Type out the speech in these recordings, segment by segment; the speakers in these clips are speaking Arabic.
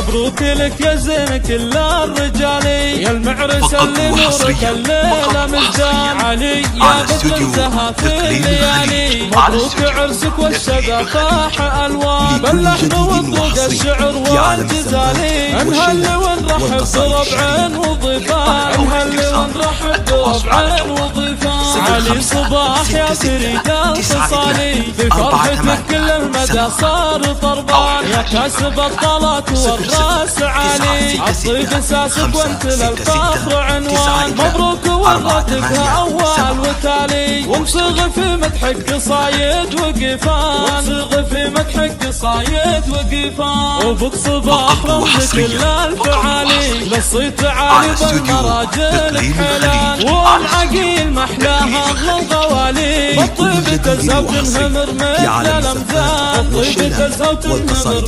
مبروك لك يا زين كل الرجالي، يا المعرس اللي نورك الليلة مزدان علي يا بدر زهى في الليالي. مبروك عرسك والشذا فاح الوان باللحن والذوق الشعر والجزالي. انهل ونرحب بربع وضيفان، انهل ونرحب بربع وضيفان. علي صباح يا فريد الخصالي بفرحتك كل المدى صار طربان، يا كاسب الطلات والراس عالي الطيب اساسك وانت للفخر عنوان. مبروك ورتك اول وتالي ومصغ في مدحك قصايد وقفان، ومصغ في مدحك قصايد وقفان. وبك صباح رمز كل الفعالي للصيت عالي بالمراجل بحلال، والعقيل محلاها الغوالي بالطيب تزهو تنهمر مثل الامثال، بالطيب تزهو تنهمر مثل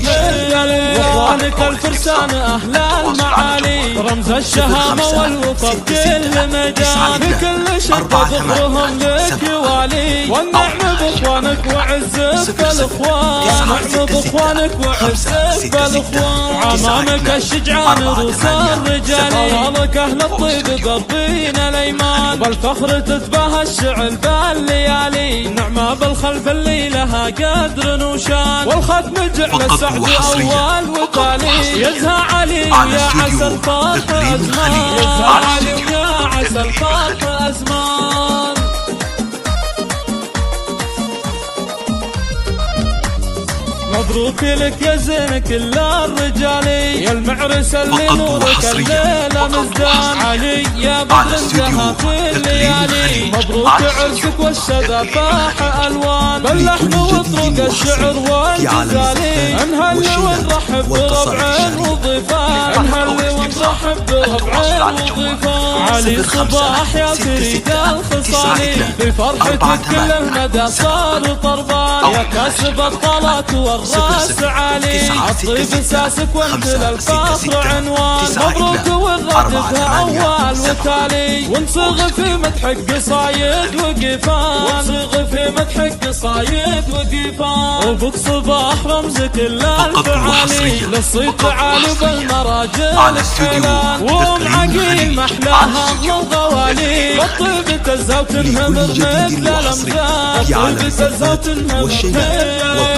واخوانك الفرسان اهل المعالي رمز الشهامه والوفا بكل ميدان. بكل شده ظهرهم لك يوالي، والنعم باخوانك وعزك بالاخوان، والنعم باخوانك وعزك بالاخوان. عمامك الشجعان روس الرجال سفرالك اهل الطيب قربين الايمان، بالفخر تتباهى الشعر بالليالي. نعمه بالخلف اللي لها قدر وشان، والختم جعل السعد اول وتالي. يزهى علي يا عسى الفرح ازمان، يزهى علي يا عسى الفرح ازمان. مبروك لك يا زين كل الرجالي، يا المعرس اللي نورك الليلة مزدان علي يا بدر زهى في الليالي. مبروك عرسك والشذا فاح الوان باللحن وطرق الشعر والجزالي. انهل ونرحب بربع وضيفان، انهل ونرحب بربع وضيفان. علي صباح يا فريد الخصالي بفرحتك كل المدى صار طربان، يا كاسب الطلات والراس عالي الطيب اساسك وانت للفخر عنوان. مبروك ورتك اول وتالي ونصغ في مدحك قصايد وقفان، ونصغ في مدحك قصايد وقفان. وبك صباح رمز كل الفعالي للصيت عالي بالمراجل بحلال، ومعقيل محلاها الغوالي بالطيب تزهو تنهمر مثل الامثال، بالطيب تزهو تنهمر مثل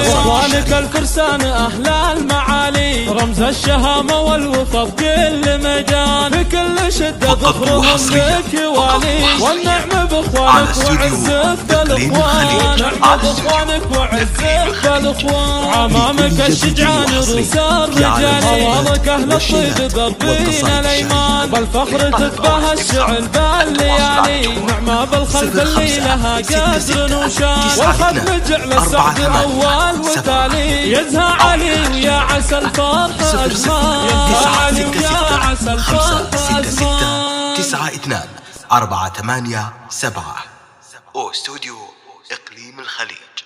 واخوانك الفرسان اهل المعالي رمز الشهامه والوفا بكل ميدان. بكل شده ظهرهم لك يوالي، والنعم باخوانك وعزك بالاخوان، والنعم باخوانك وعزك بالاخوان. عمامك الشجعان روس الرجال اوالك اهل الطيب قربين الايمان، بالفخر تتباهى الشعر بالليالي. نعمه بالخلف اللي لها قدر وشان، والختم جعل السعد اول وتالي. يزهى علي ويا عسى الفرح ازمان، يزهى علي ويا عسى الفرح ازمان. 9-2-4-8-7 أو استوديو إقليم الخليج.